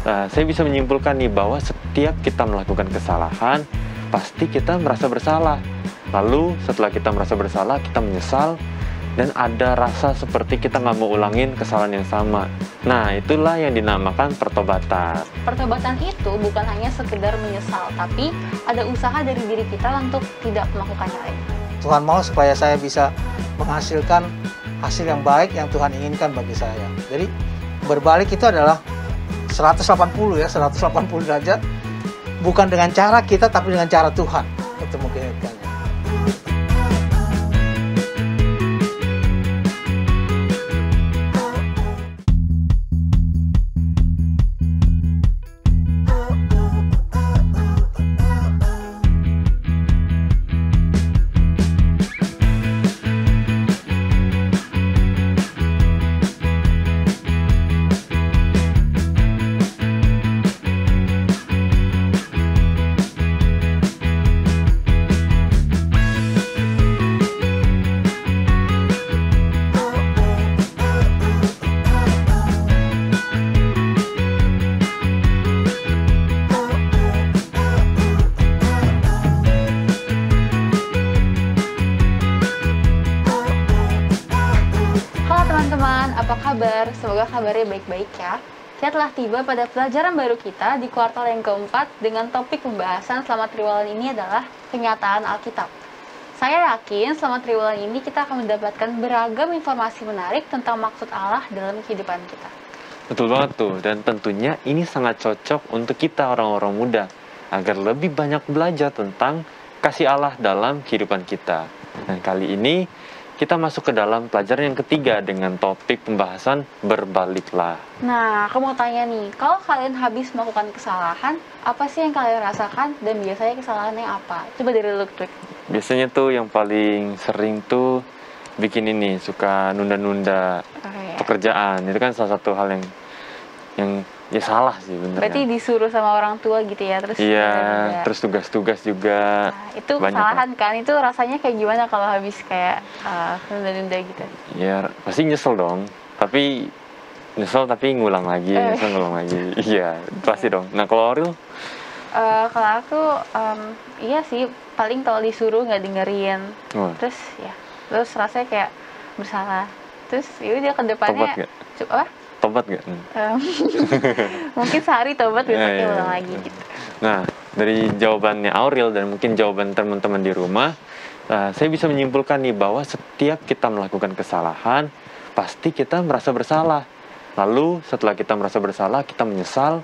Saya bisa menyimpulkan nih bahwa setiap kita melakukan kesalahan, pasti kita merasa bersalah. Lalu setelah kita merasa bersalah, kita menyesal, dan ada rasa seperti kita nggak mau ulangin kesalahan yang sama. Nah, itulah yang dinamakan pertobatan. Pertobatan itu bukan hanya sekedar menyesal, tapi ada usaha dari diri kita untuk tidak melakukannya lagi. Tuhan mau supaya saya bisa menghasilkan hasil yang baik yang Tuhan inginkan bagi saya. Jadi berbalik itu adalah 180 derajat, bukan dengan cara kita tapi dengan cara Tuhan. Itu mungkin kan. Apa kabar? Semoga kabarnya baik-baik ya. Kita telah tiba pada pelajaran baru kita di kuartal yang keempat dengan topik pembahasan selama triwulan ini adalah kenyataan Alkitab. Saya yakin selama triwulan ini kita akan mendapatkan beragam informasi menarik tentang maksud Allah dalam kehidupan kita. Betul banget tuh, dan tentunya ini sangat cocok untuk kita orang-orang muda agar lebih banyak belajar tentang kasih Allah dalam kehidupan kita. Dan kali ini kita masuk ke dalam pelajaran yang ketiga dengan topik pembahasan berbaliklah. Nah, aku mau tanya nih, kalau kalian habis melakukan kesalahan, apa sih yang kalian rasakan dan biasanya kesalahannya apa? Coba dari lu, Twik. Biasanya tuh yang paling sering tuh bikin ini, suka nunda-nunda pekerjaan. Itu kan salah satu hal yang ya salah sih bener. Berarti disuruh sama orang tua gitu ya, terus iya, terus tugas-tugas juga. Nah, itu kesalahan kan? Itu rasanya kayak gimana kalau habis kayak nunda-nunda gitu? Ya pasti nyesel dong, tapi ngulang lagi, ngulang lagi. Iya, pasti dong. Nah kalau Aurel? Kalau aku, iya sih, paling kalau disuruh nggak dengerin, terus rasanya kayak bersalah. Terus yaudah ke depannya, tobat nggak? Mungkin sehari tobat, besoknya ulang lagi gitu. Nah, dari jawabannya Aurel dan mungkin jawaban teman-teman di rumah, saya bisa menyimpulkan nih bahwa setiap kita melakukan kesalahan, pasti kita merasa bersalah. Lalu setelah kita merasa bersalah, kita menyesal,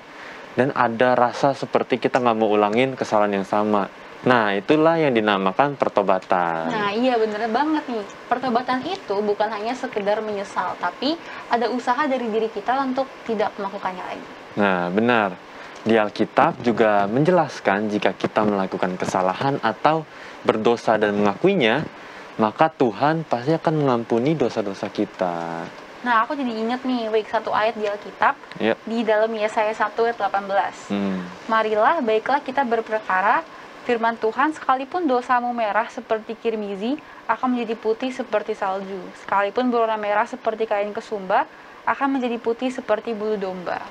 dan ada rasa seperti kita nggak mau ulangin kesalahan yang sama. Nah, itulah yang dinamakan pertobatan. Nah, iya bener banget nih. Pertobatan itu bukan hanya sekedar menyesal, tapi ada usaha dari diri kita untuk tidak melakukannya lagi. Nah, benar. Di Alkitab juga menjelaskan jika kita melakukan kesalahan atau berdosa dan mengakuinya, maka Tuhan pasti akan mengampuni dosa-dosa kita. Nah, aku jadi ingat nih, satu ayat di Alkitab, di dalam Yesaya 1 ayat 18. Marilah, baiklah kita berperkara, firman Tuhan, sekalipun dosamu merah seperti kirmizi, akan menjadi putih seperti salju. Sekalipun berwarna merah seperti kain kesumba, akan menjadi putih seperti bulu domba.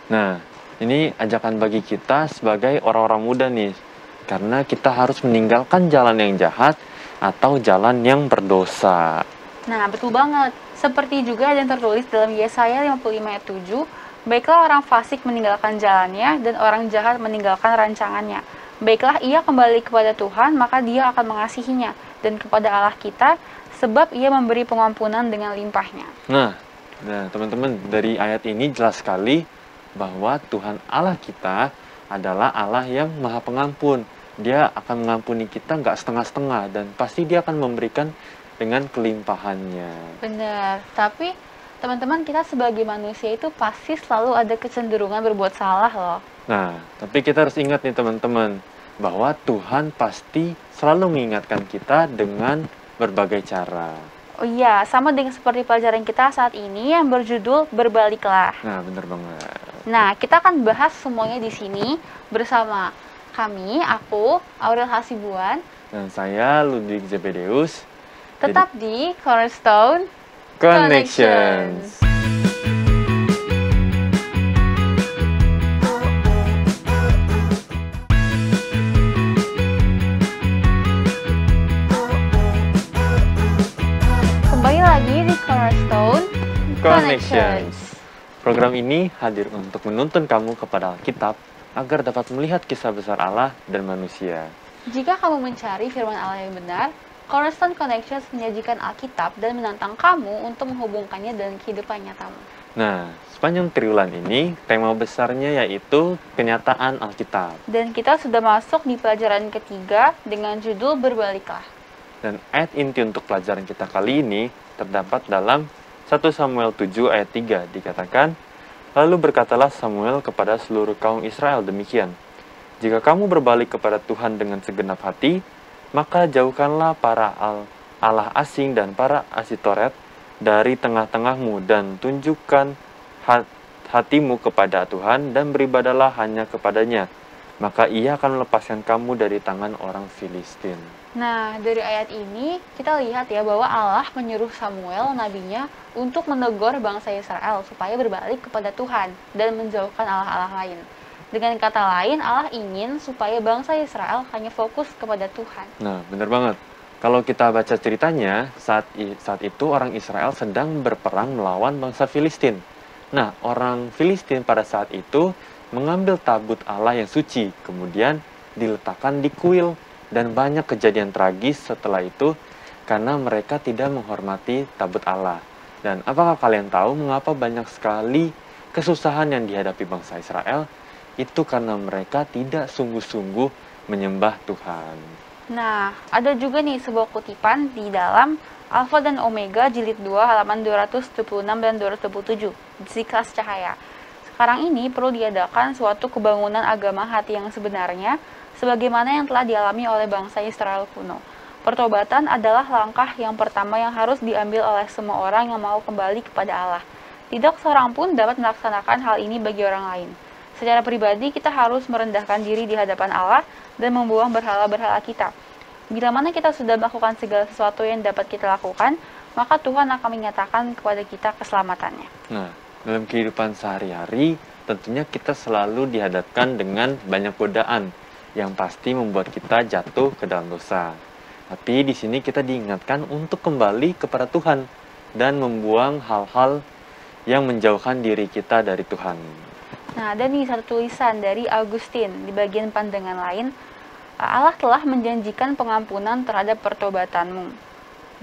Nah, ini ajakan bagi kita sebagai orang-orang muda nih. Karena kita harus meninggalkan jalan yang jahat atau jalan yang berdosa. Nah, betul banget. Seperti juga yang tertulis dalam Yesaya 55 ayat 7, baiklah orang fasik meninggalkan jalannya dan orang jahat meninggalkan rancangannya. Baiklah ia kembali kepada Tuhan, maka dia akan mengasihinya, dan kepada Allah kita, sebab ia memberi pengampunan dengan limpahnya. Nah teman-teman, dari ayat ini jelas sekali bahwa Tuhan Allah kita adalah Allah yang maha pengampun. Dia akan mengampuni kita nggak setengah-setengah, dan pasti dia akan memberikan dengan kelimpahannya. Benar, tapi teman-teman, kita sebagai manusia itu pasti selalu ada kecenderungan berbuat salah loh. Nah, tapi kita harus ingat nih teman-teman, bahwa Tuhan pasti selalu mengingatkan kita dengan berbagai cara. Oh iya, sama dengan seperti pelajaran kita saat ini yang berjudul Berbaliklah. Nah, bener banget. Nah, kita akan bahas semuanya di sini bersama kami, aku, Aurel Hasibuan. Dan saya, Ludwig Zebedeus. Tetap di Cornerstone Connections. Cornerstone Connections. Program ini hadir untuk menuntun kamu kepada Alkitab agar dapat melihat kisah besar Allah dan manusia. Jika kamu mencari firman Allah yang benar, Cornerstone Connections menyajikan Alkitab dan menantang kamu untuk menghubungkannya dengan kehidupan nyatamu. Nah, sepanjang triwulan ini, tema besarnya yaitu kenyataan Alkitab. Dan kita sudah masuk di pelajaran ketiga dengan judul Berbaliklah. Dan ayat inti untuk pelajaran kita kali ini terdapat dalam 1 Samuel 7 ayat 3 dikatakan, "Lalu berkatalah Samuel kepada seluruh kaum Israel demikian, jika kamu berbalik kepada Tuhan dengan segenap hati, maka jauhkanlah para Allah asing dan para Asitoret dari tengah-tengahmu dan tunjukkan hatimu kepada Tuhan dan beribadalah hanya kepadanya. Maka ia akan melepaskan kamu dari tangan orang Filistin." Nah, dari ayat ini kita lihat ya bahwa Allah menyuruh Samuel, nabinya, untuk menegur bangsa Israel supaya berbalik kepada Tuhan dan menjauhkan Allah-Allah lain. Dengan kata lain, Allah ingin supaya bangsa Israel hanya fokus kepada Tuhan. Nah, benar banget. Kalau kita baca ceritanya, saat itu orang Israel sedang berperang melawan bangsa Filistin. Nah, orang Filistin pada saat itu mengambil tabut Allah yang suci, kemudian diletakkan di kuil. Dan banyak kejadian tragis setelah itu karena mereka tidak menghormati tabut Allah. Dan apakah kalian tahu mengapa banyak sekali kesusahan yang dihadapi bangsa Israel? Itu karena mereka tidak sungguh-sungguh menyembah Tuhan. Nah, ada juga nih sebuah kutipan di dalam Alfa dan Omega jilid 2 halaman 276 dan 277 di kelas cahaya. Sekarang ini perlu diadakan suatu kebangunan agama hati yang sebenarnya sebagaimana yang telah dialami oleh bangsa Israel kuno. Pertobatan adalah langkah yang pertama yang harus diambil oleh semua orang yang mau kembali kepada Allah. Tidak seorang pun dapat melaksanakan hal ini bagi orang lain. Secara pribadi, kita harus merendahkan diri di hadapan Allah dan membuang berhala-berhala kita. Bila mana kita sudah melakukan segala sesuatu yang dapat kita lakukan, maka Tuhan akan menyatakan kepada kita keselamatannya. Nah, dalam kehidupan sehari-hari, tentunya kita selalu dihadapkan dengan banyak godaan yang pasti membuat kita jatuh ke dalam dosa. Tapi di sini kita diingatkan untuk kembali kepada Tuhan dan membuang hal-hal yang menjauhkan diri kita dari Tuhan. Nah, dan di satu tulisan dari Augustine di bagian pandangan lain, Allah telah menjanjikan pengampunan terhadap pertobatanmu.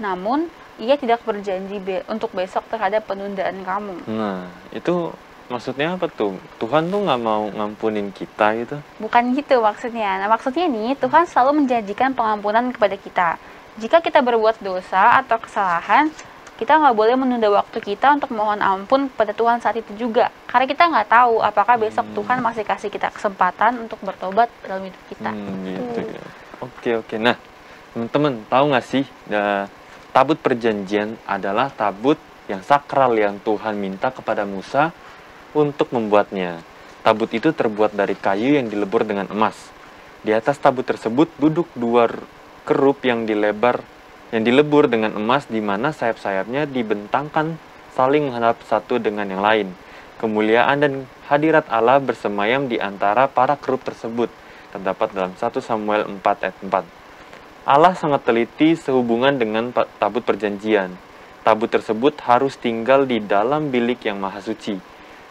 Namun, ia tidak berjanji untuk besok terhadap penundaan kamu. Nah, itu maksudnya apa tuh? Tuhan tuh nggak mau ngampunin kita gitu? Bukan gitu maksudnya. Nah, maksudnya nih, Tuhan selalu menjanjikan pengampunan kepada kita. Jika kita berbuat dosa atau kesalahan, kita nggak boleh menunda waktu kita untuk mohon ampun kepada Tuhan saat itu juga. Karena kita nggak tahu apakah besok Tuhan masih kasih kita kesempatan untuk bertobat dalam hidup kita. Gitu ya. Oke. Nah, teman-teman tahu nggak sih, tabut perjanjian adalah tabut yang sakral yang Tuhan minta kepada Musa untuk membuatnya. Tabut itu terbuat dari kayu yang dilebur dengan emas. Di atas tabut tersebut duduk dua kerup yang dilebur dengan emas, di mana sayap-sayapnya dibentangkan saling menghadap satu dengan yang lain. Kemuliaan dan hadirat Allah bersemayam di antara para kerup tersebut. Terdapat dalam 1 Samuel 4 ayat 4. Allah sangat teliti sehubungan dengan tabut perjanjian. Tabut tersebut harus tinggal di dalam bilik yang maha suci.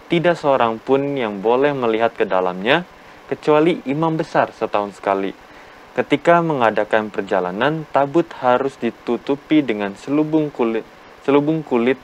Tidak seorang pun yang boleh melihat ke dalamnya, kecuali imam besar setahun sekali. Ketika mengadakan perjalanan, tabut harus ditutupi dengan selubung kulit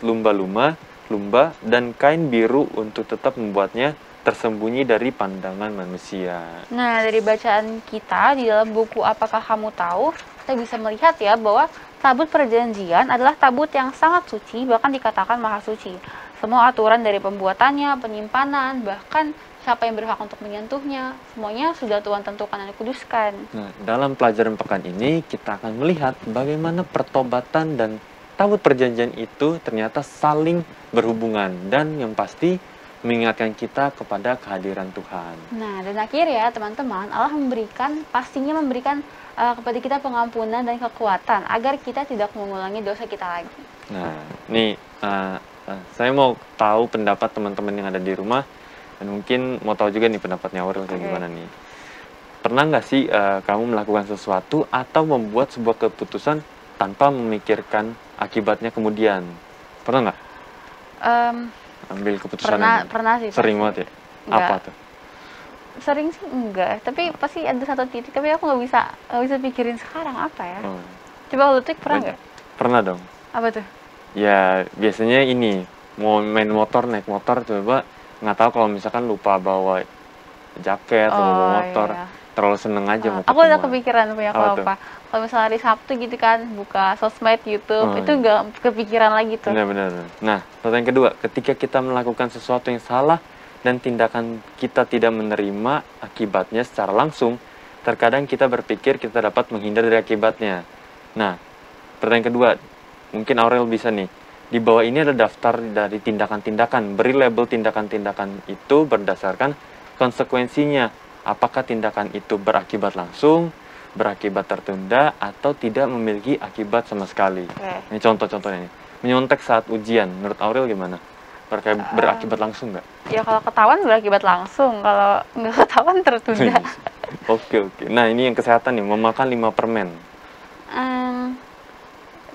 lumba, dan kain biru untuk tetap membuatnya tersembunyi dari pandangan manusia. Nah, dari bacaan kita di dalam buku Apakah Kamu Tahu, kita bisa melihat ya bahwa tabut perjanjian adalah tabut yang sangat suci, bahkan dikatakan maha suci. Semua aturan dari pembuatannya, penyimpanan, bahkan siapa yang berhak untuk menyentuhnya, semuanya sudah Tuhan tentukan dan dikuduskan. Nah, dalam pelajaran pekan ini kita akan melihat bagaimana pertobatan dan tabut perjanjian itu ternyata saling berhubungan dan yang pasti mengingatkan kita kepada kehadiran Tuhan. Nah, dan akhirnya teman-teman, Allah pastinya memberikan kepada kita pengampunan dan kekuatan agar kita tidak mengulangi dosa kita lagi. Nah, nih saya mau tahu pendapat teman-teman yang ada di rumah, dan mungkin mau tahu juga nih pendapatnya Aurel kayak gimana nih. Pernah nggak sih kamu melakukan sesuatu atau membuat sebuah keputusan tanpa memikirkan akibatnya kemudian? Pernah nggak? Ambil keputusan Pernah sih. Sering banget ya? Enggak. Apa tuh? Sering sih enggak, tapi pasti ada satu titik, tapi aku nggak bisa pikirin sekarang apa ya. Coba lu tuh pernah nggak? Pernah dong. Apa tuh? Ya biasanya ini, mau main motor, naik motor, coba nggak tahu kalau misalkan lupa bawa jaket atau bawa motor, iya. terlalu seneng aja mau Aku udah ketemuan. kepikiran punya apa. Kalau misalnya hari Sabtu gitu kan, buka sosmed, YouTube, itu nggak kepikiran lagi tuh. Benar. Nah, pertanyaan kedua, ketika kita melakukan sesuatu yang salah dan tindakan kita tidak menerima akibatnya secara langsung, terkadang kita berpikir kita dapat menghindar dari akibatnya. Nah, pertanyaan kedua, mungkin Aurel bisa nih, di bawah ini ada daftar dari tindakan-tindakan, beri label tindakan-tindakan itu berdasarkan konsekuensinya. Apakah tindakan itu berakibat langsung, berakibat tertunda, atau tidak memiliki akibat sama sekali. Ini contoh-contohnya nih. Menyontek saat ujian, menurut Aurel gimana? Berakibat langsung nggak? Ya kalau ketahuan berakibat langsung, kalau nggak ketahuan tertunda. Oke. Nah ini yang kesehatan nih, memakan 5 permen.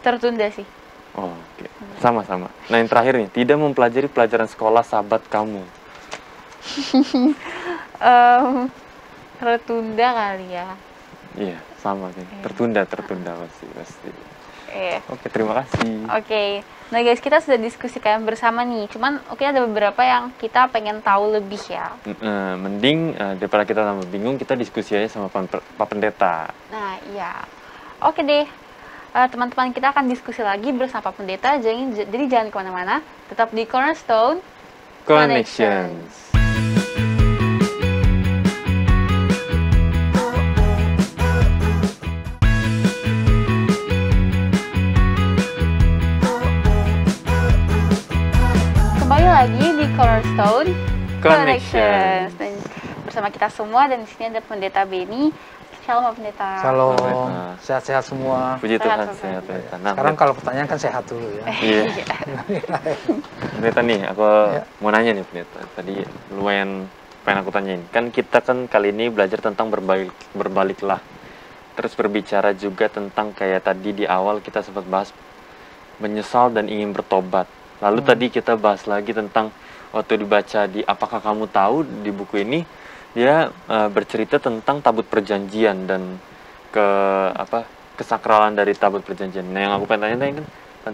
Tertunda sih. Oke. Sama-sama. Nah yang terakhir nih, tidak mempelajari pelajaran sekolah sahabat kamu. Tertunda kali ya. Iya, sama sih. Tertunda pasti. Oke, terima kasih. Oke. Nah guys, kita sudah diskusikan bersama nih. Cuman ada beberapa yang kita pengen tahu lebih ya. Mending daripada kita tambah bingung, kita diskusi aja sama Pak Pendeta. Nah, iya. Oke deh. Teman-teman kita akan diskusi lagi bersama Pak Pendeta. Jadi jangan kemana-mana. Tetap di Cornerstone Connections. Lagi di Cornerstone Connections. Dan bersama kita semua, dan di sini ada Pendeta Benny. Shalom Pak Pendeta. Shalom, sehat-sehat semua. Puji Tuhan, sehat. Nah, sekarang kalau pertanyaan kan sehat dulu ya. Iya. Pendeta nih, aku mau nanya nih Pendeta. Tadi lumayan pengen aku tanyain. Kan kita kali ini belajar tentang berbaliklah. Terus berbicara juga tentang kayak tadi di awal kita sempat bahas menyesal dan ingin bertobat. Lalu tadi kita bahas lagi tentang waktu dibaca di Apakah Kamu Tahu, di buku ini dia bercerita tentang tabut perjanjian dan kesakralan dari tabut perjanjian. Nah yang aku pengen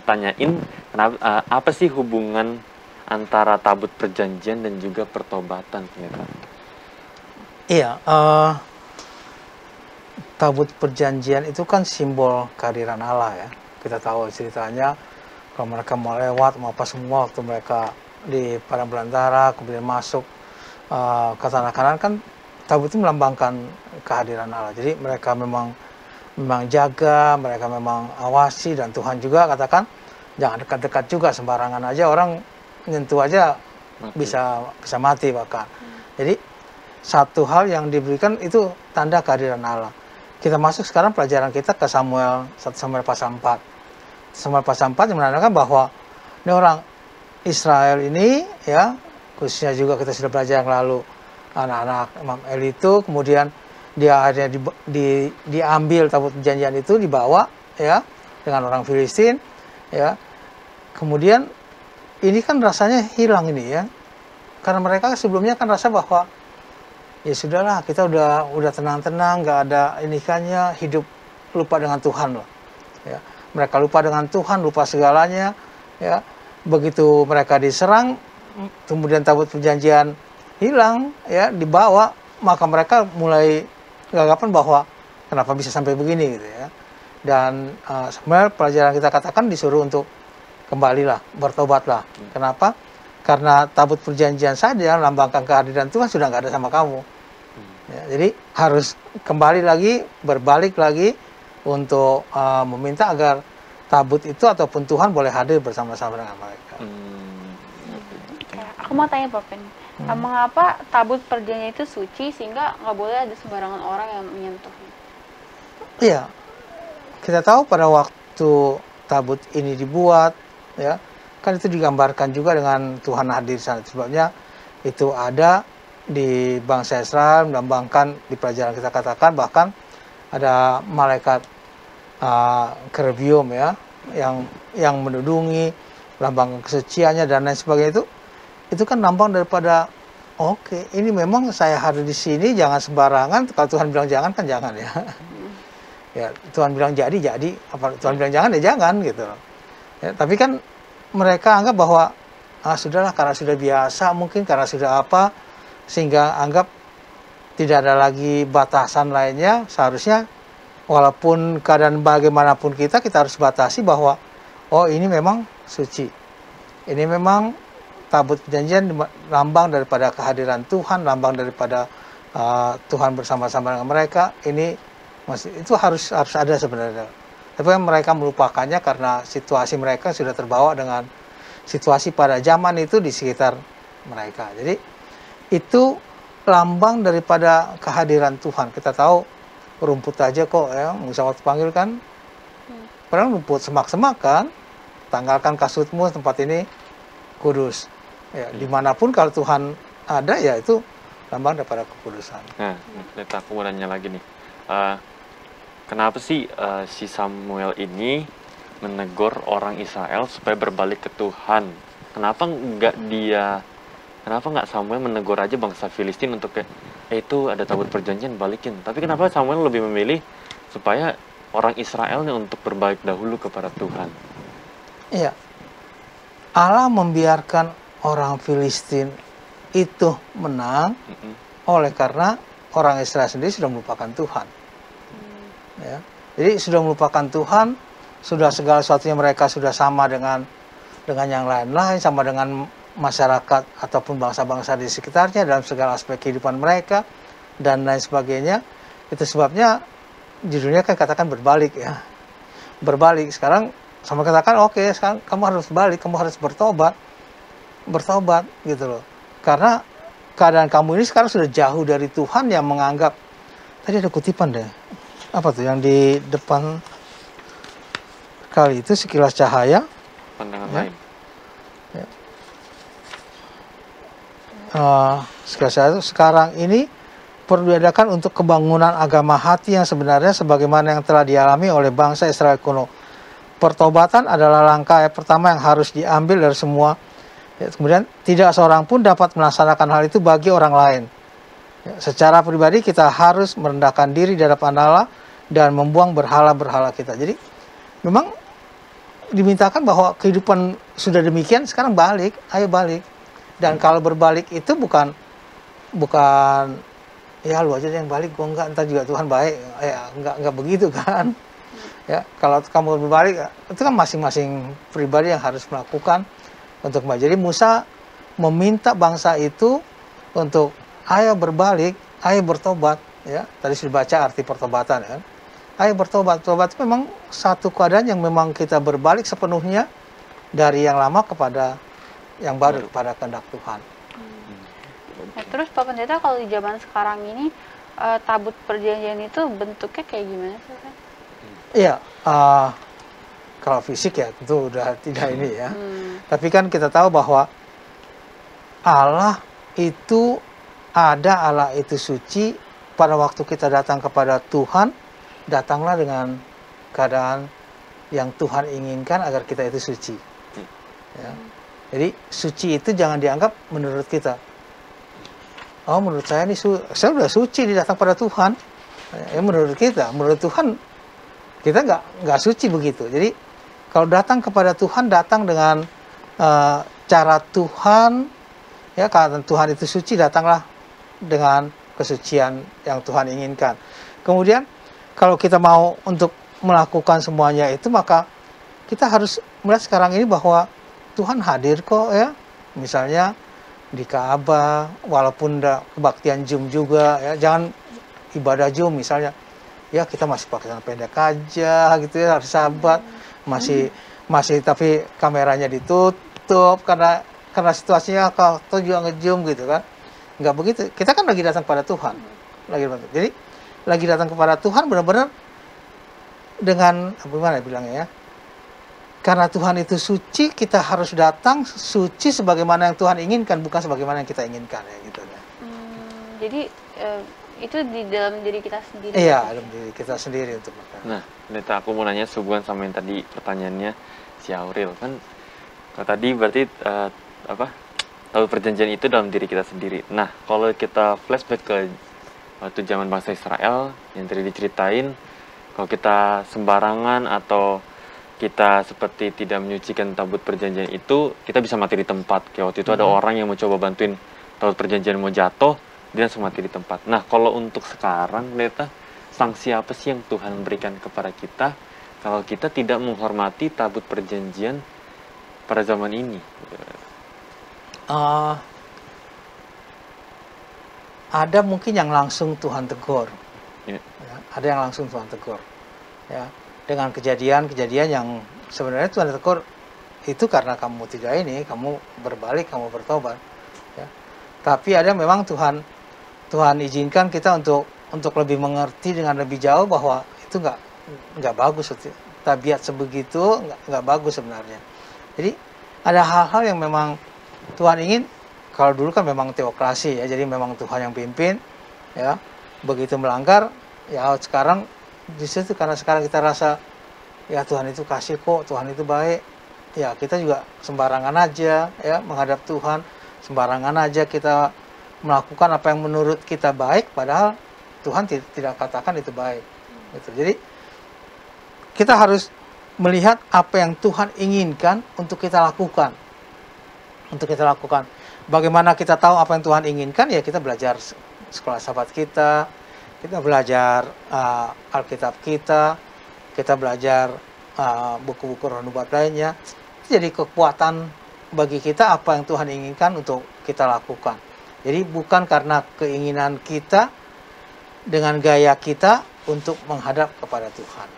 tanyain kenapa, apa sih hubungan antara tabut perjanjian dan juga pertobatan? Iya, tabut perjanjian itu kan simbol kehadiran Allah ya. Kita tahu ceritanya. Kalau mereka mau lewat, mau apa semua, waktu mereka di padang belantara, kemudian masuk ke tanah Kanaan, kan tabut itu melambangkan kehadiran Allah. Jadi mereka memang jaga, mereka memang awasi, dan Tuhan juga katakan jangan dekat-dekat juga, sembarangan aja orang nyentuh aja bisa mati bahkan. Jadi satu hal yang diberikan itu tanda kehadiran Allah. Kita masuk sekarang pelajaran kita ke 1 Samuel pasal 4. Samuel pasal 4 yang menandakan bahwa ini orang Israel ini ya, khususnya juga kita sudah belajar yang lalu anak-anak Imam Eli itu, kemudian dia akhirnya diambil tabut perjanjian itu, dibawa ya dengan orang Filistin ya. Kemudian ini kan rasanya hilang ini ya, karena mereka sebelumnya kan rasa bahwa ya sudahlah, kita udah tenang-tenang, nggak ada inikannya, hidup lupa dengan Tuhan loh ya. Mereka lupa dengan Tuhan, lupa segalanya ya. Begitu mereka diserang, kemudian tabut perjanjian hilang ya, dibawa, maka mereka mulai gagapan bahwa kenapa bisa sampai begini gitu ya. Dan sebenarnya pelajaran kita katakan disuruh untuk kembalilah, bertobatlah. Kenapa? Karena tabut perjanjian saja lambangkan kehadiran Tuhan sudah nggak ada sama kamu ya, jadi harus kembali lagi, berbalik lagi untuk meminta agar tabut itu ataupun Tuhan boleh hadir bersama-sama dengan mereka. Aku mau tanya Pak Pen, mengapa tabut perjanjian itu suci sehingga nggak boleh ada sembarangan orang yang menyentuhnya? Iya, kita tahu pada waktu tabut ini dibuat, ya kan itu digambarkan juga dengan Tuhan hadir di sana. Sebabnya itu ada di bangsa Israel, melambangkan di pelajaran kita katakan bahkan ada malaikat kerubium ya, yang menudungi, lambang kesuciannya dan lain sebagainya, itu kan lambang daripada oke, ini memang saya hadir di sini, jangan sembarangan. Kalau Tuhan bilang jangan kan jangan ya. Ya Tuhan bilang jadi, apa Tuhan bilang jangan ya jangan gitu. Ya, tapi kan mereka anggap bahwa sudahlah, karena sudah biasa, mungkin karena sudah apa, sehingga anggap tidak ada lagi batasan lainnya. Seharusnya walaupun keadaan bagaimanapun kita harus batasi bahwa oh ini memang suci, ini memang tabut perjanjian, lambang daripada kehadiran Tuhan, lambang daripada Tuhan bersama-sama dengan mereka. Ini itu harus ada sebenarnya. Tapi mereka melupakannya karena situasi mereka sudah terbawa dengan situasi pada zaman itu di sekitar mereka. Jadi itu lambang daripada kehadiran Tuhan. Kita tahu rumput aja kok ya, Musa waktu panggil kan, padahal rumput semak-semak kan, tanggalkan kasutmu, tempat ini kudus. Ya, dimanapun kalau Tuhan ada ya itu lambang daripada kekudusan. Nah, aku mau nanya lagi nih, kenapa sih si Samuel ini menegur orang Israel supaya berbalik ke Tuhan? Kenapa nggak Samuel menegur aja bangsa Filistin untuk itu ada tabut perjanjian balikin? Tapi kenapa Samuel lebih memilih supaya orang Israelnya untuk berbalik dahulu kepada Tuhan? Iya, Allah membiarkan orang Filistin itu menang oleh karena orang Israel sendiri sudah melupakan Tuhan. Ya, jadi sudah melupakan Tuhan, sudah segala sesuatunya mereka sudah sama dengan yang lain-lain, sama dengan masyarakat ataupun bangsa-bangsa di sekitarnya dalam segala aspek kehidupan mereka dan lain sebagainya. Itu sebabnya judulnya kan katakan berbalik ya. Berbalik. Sekarang sama katakan oke, sekarang kamu harus balik, kamu harus bertobat gitu loh. Karena keadaan kamu ini sekarang sudah jauh dari Tuhan yang menganggap, tadi ada kutipan deh. Apa tuh yang di depan kali itu, sekilas cahaya pandangan ya. lain. Ya. Sekarang ini perlu diadakan untuk kebangunan agama hati yang sebenarnya sebagaimana yang telah dialami oleh bangsa Israel kuno. Pertobatan adalah langkah pertama yang harus diambil dari semua. Ya, kemudian tidak seorang pun dapat melaksanakan hal itu bagi orang lain. Ya, secara pribadi kita harus merendahkan diri di hadapan Allah dan membuang berhala-berhala kita. Jadi memang dimintakan bahwa kehidupan sudah demikian, sekarang balik, ayo balik. Dan kalau berbalik itu bukan ya lu aja yang balik, gua enggak, entar juga Tuhan baik. Ya enggak begitu kan. Ya, kalau kamu berbalik itu kan masing-masing pribadi yang harus melakukan untuk kembali. Jadi Musa meminta bangsa itu untuk ayo berbalik, ayo bertobat ya. Tadi sudah baca arti pertobatan kan. Ayo bertobat. Tobat itu memang satu keadaan yang memang kita berbalik sepenuhnya dari yang lama kepada yang baru, kepada kehendak Tuhan. Nah, terus Pak Pendeta, kalau di zaman sekarang ini tabut perjanjian itu bentuknya kayak gimana sih? Iya, kalau fisik ya tentu udah tidak ini ya. Tapi kan kita tahu bahwa Allah itu ada, Allah itu suci. Pada waktu kita datang kepada Tuhan, datanglah dengan keadaan yang Tuhan inginkan agar kita itu suci. Ya. Jadi suci itu jangan dianggap menurut kita. Oh, menurut saya ini saya sudah suci datang pada Tuhan. Ya, menurut kita, menurut Tuhan kita nggak suci begitu. Jadi kalau datang kepada Tuhan, datang dengan cara Tuhan, ya karena Tuhan itu suci, datanglah dengan kesucian yang Tuhan inginkan. Kemudian kalau kita mau untuk melakukan semuanya itu, maka kita harus melihat sekarang ini bahwa Tuhan hadir kok ya. Misalnya di Ka'bah, walaupun ada kebaktian Zoom juga ya, jangan ibadah Zoom misalnya. Ya kita masih pakai celana pendek aja gitu ya, harus sahabat. Masih tapi kameranya ditutup karena situasinya kalau juga nge-zoom gitu kan. Nggak begitu. Kita kan lagi datang kepada Tuhan. Jadi lagi datang kepada Tuhan benar-benar dengan bagaimana bilangnya ya? Karena Tuhan itu suci, kita harus datang suci sebagaimana yang Tuhan inginkan, bukan sebagaimana yang kita inginkan ya gitu. Jadi itu di dalam diri kita sendiri. Iya, dalam diri kita sendiri untuk makan. Nah, Pendeta, aku mau nanya sehubungan sama yang tadi pertanyaannya si Aurel kan, Kalau tadi berarti tahu perjanjian itu dalam diri kita sendiri. Nah, kalau kita flashback ke waktu zaman bangsa Israel yang tadi diceritain, kalau kita sembarangan atau kita seperti tidak menyucikan tabut perjanjian itu, kita bisa mati di tempat. Kayak waktu itu ada orang yang mencoba bantuin tabut perjanjian mau jatuh, dia langsung mati di tempat. Nah, kalau untuk sekarang, Pendeta, sanksi apa sih yang Tuhan berikan kepada kita kalau kita tidak menghormati tabut perjanjian pada zaman ini? Ada mungkin yang langsung Tuhan tegur, ya, ada yang langsung Tuhan tegur, ya, dengan kejadian-kejadian yang sebenarnya Tuhan tegur itu karena kamu tidak ini, kamu berbalik, kamu bertobat, ya. Tapi ada memang Tuhan izinkan kita untuk lebih mengerti dengan lebih jauh bahwa itu nggak bagus, tabiat sebegitu nggak bagus sebenarnya. Jadi ada hal-hal yang memang Tuhan ingin. Kalau dulu kan memang teokrasi, ya, jadi memang Tuhan yang pimpin, ya. Begitu melanggar, ya sekarang di situ karena sekarang kita rasa ya Tuhan itu kasih kok, Tuhan itu baik, ya kita juga sembarangan aja, ya, menghadap Tuhan, sembarangan aja kita melakukan apa yang menurut kita baik, padahal Tuhan tidak katakan itu baik. Gitu. Jadi kita harus melihat apa yang Tuhan inginkan untuk kita lakukan, Bagaimana kita tahu apa yang Tuhan inginkan? Ya kita belajar sekolah sahabat kita belajar Alkitab kita belajar buku-buku roh nubuat lainnya. Jadi kekuatan bagi kita apa yang Tuhan inginkan untuk kita lakukan. Jadi bukan karena keinginan kita dengan gaya kita untuk menghadap kepada Tuhan.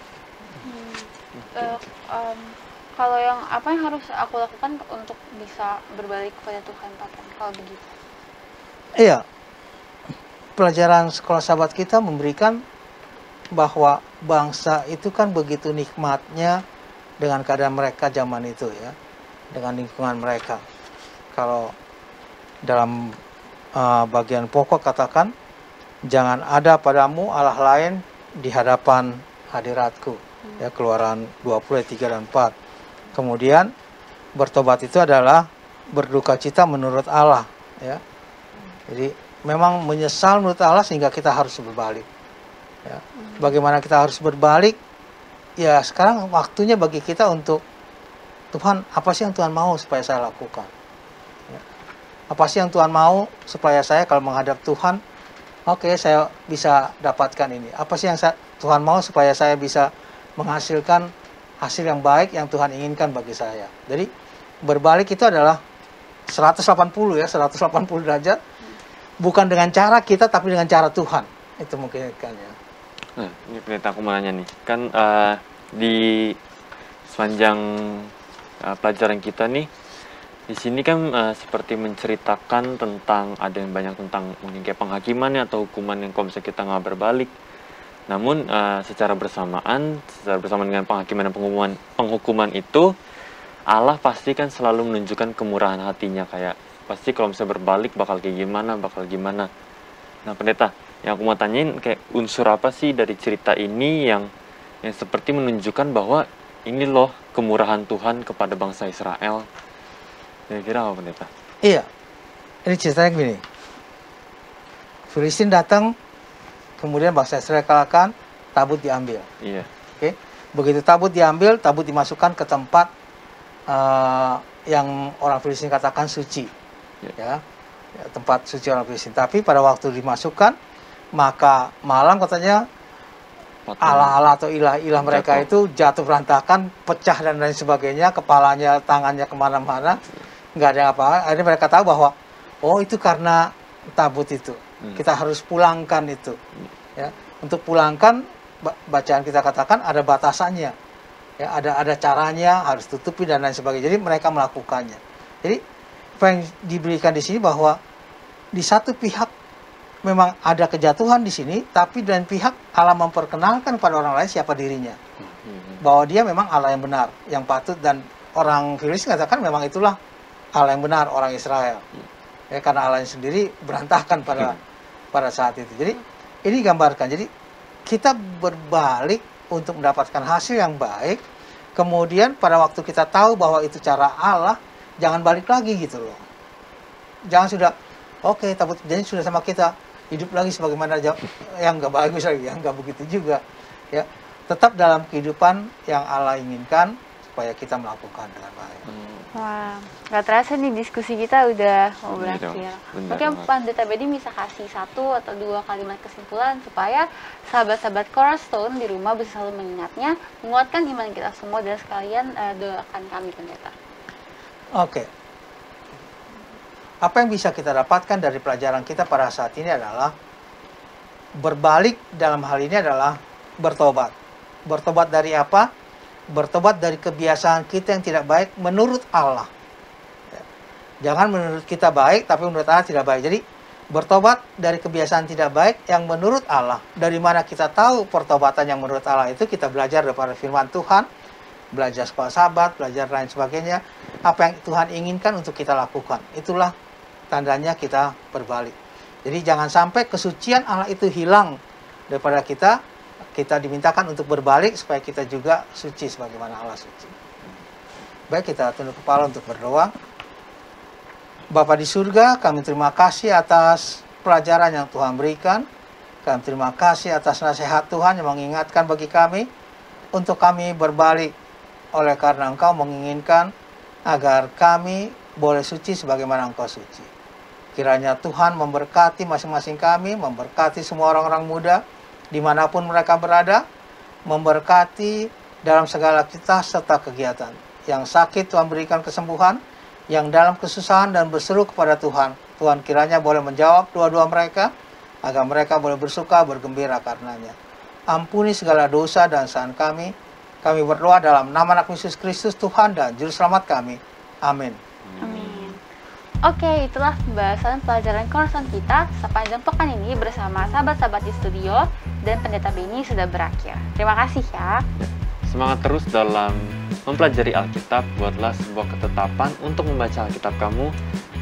Kalau yang apa yang harus aku lakukan untuk bisa berbalik kepada Tuhan, Pak, kalau begitu? Iya, pelajaran sekolah sahabat kita memberikan bahwa bangsa itu kan begitu nikmatnya dengan keadaan mereka zaman itu, ya, dengan lingkungan mereka. Kalau dalam bagian pokok katakan, jangan ada padamu Allah lain di hadapan hadiratku, ya, Keluaran 20 ayat 3 dan 4. Kemudian bertobat itu adalah berduka cita menurut Allah, ya. Jadi memang menyesal menurut Allah sehingga kita harus berbalik, ya. Bagaimana kita harus berbalik? Ya sekarang waktunya bagi kita untuk Tuhan, apa sih yang Tuhan mau supaya saya lakukan, ya. Apa sih yang Tuhan mau supaya saya kalau menghadap Tuhan, oke, saya bisa dapatkan ini. Apa sih yang Tuhan mau supaya saya bisa menghasilkan hasil yang baik yang Tuhan inginkan bagi saya. Jadi berbalik itu adalah 180 derajat, bukan dengan cara kita tapi dengan cara Tuhan. Itu mungkin kan, ya. Nah, ini Pendeta, aku mau nanya nih. Kan di sepanjang pelajaran kita nih, di sini kan seperti menceritakan tentang ada yang banyak tentang mungkin kayak penghakimannya atau hukuman yang kalau misalnya kita nggak berbalik. Namun secara bersamaan dengan penghakiman dan penghukuman itu, Allah pasti kan selalu menunjukkan kemurahan hatinya, kayak pasti kalau misalnya berbalik bakal kayak gimana. Nah, Pendeta, yang aku mau tanyain kayak unsur apa sih dari cerita ini yang seperti menunjukkan bahwa ini loh kemurahan Tuhan kepada bangsa Israel. Kira-kira apa, Pendeta? Iya, ini ceritanya begini. Filistin datang, kemudian bangsa Israel kalahkan, tabut diambil. Iya. Oke. Begitu tabut diambil, tabut dimasukkan ke tempat yang orang Filistin katakan suci, ya, tempat suci orang Filistin. Tapi pada waktu dimasukkan, maka malam katanya Allah-Allah atau ilah-ilah mereka itu jatuh berantakan, pecah dan lain sebagainya, kepalanya, tangannya kemana-mana, nggak ada apa-apa. Akhirnya mereka tahu bahwa oh itu karena tabut itu. Kita harus pulangkan itu, ya. Untuk pulangkan, bacaan kita katakan ada batasannya, ya, ada caranya, harus tutupi dan lain sebagainya. Jadi mereka melakukannya. Jadi apa yang diberikan di sini bahwa di satu pihak memang ada kejatuhan di sini, tapi dan pihak Allah memperkenalkan pada orang lain siapa dirinya, bahwa dia memang Allah yang benar, yang patut, dan orang Filistin katakan memang itulah Allah yang benar, orang Israel. Ya, karena Allah sendiri berantakan pada saat itu. Jadi ini gambarkan. Jadi kita berbalik untuk mendapatkan hasil yang baik kemudian pada waktu kita tahu bahwa itu cara Allah, jangan balik lagi gitu loh. Jangan sudah, oke, takut jadi sudah sama kita, hidup lagi sebagaimana yang nggak bagus lagi, yang nggak begitu juga. Ya, tetap dalam kehidupan yang Allah inginkan supaya kita melakukan dengan baik. Wah, nggak terasa nih diskusi kita udah mau berakhir. Mungkin Pendeta Bedi bisa kasih 1 atau 2 kalimat kesimpulan supaya sahabat-sahabat Cornerstone di rumah bisa selalu mengingatnya, menguatkan iman kita semua, dan sekalian doakan kami, Pendeta. Oke. Apa yang bisa kita dapatkan dari pelajaran kita pada saat ini adalah berbalik dalam hal ini adalah bertobat. Bertobat dari apa? Bertobat dari kebiasaan kita yang tidak baik menurut Allah. Jangan menurut kita baik, tapi menurut Allah tidak baik. Jadi, bertobat dari kebiasaan tidak baik yang menurut Allah. Dari mana kita tahu pertobatan yang menurut Allah itu? Kita belajar daripada firman Tuhan, belajar sekolah sahabat, belajar lain sebagainya. Apa yang Tuhan inginkan untuk kita lakukan. Itulah tandanya kita berbalik. Jadi, jangan sampai kesucian Allah itu hilang daripada kita. Kita dimintakan untuk berbalik supaya kita juga suci sebagaimana Allah suci. Baik, kita tunduk kepala untuk berdoa. Bapa di surga, kami terima kasih atas pelajaran yang Tuhan berikan. Kami terima kasih atas nasihat Tuhan yang mengingatkan bagi kami untuk kami berbalik, oleh karena Engkau menginginkan agar kami boleh suci sebagaimana Engkau suci. Kiranya Tuhan memberkati masing-masing kami, memberkati semua orang-orang muda dimanapun mereka berada, memberkati dalam segala aktivitas serta kegiatan. Yang sakit Tuhan berikan kesembuhan, yang dalam kesusahan dan berseru kepada Tuhan, Tuhan kiranya boleh menjawab doa-doa mereka, agar mereka boleh bersuka, bergembira karenanya. Ampuni segala dosa dan kesalahan kami. Kami berdoa dalam nama anak Yesus Kristus Tuhan dan Juru Selamat kami. Amin. Amin. Oke, itulah pembahasan pelajaran Cornerstone kita sepanjang pekan ini bersama sahabat-sahabat di studio, dan Pendeta Beni sudah berakhir. Terima kasih ya. Semangat terus dalam mempelajari Alkitab. Buatlah sebuah ketetapan untuk membaca Alkitab kamu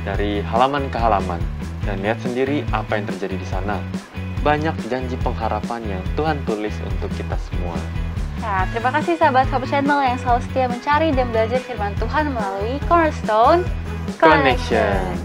dari halaman ke halaman, dan lihat sendiri apa yang terjadi di sana. Banyak janji pengharapan yang Tuhan tulis untuk kita semua. Nah, terima kasih sahabat-sahabat channel yang selalu setia mencari dan belajar firman Tuhan melalui Cornerstone Connection.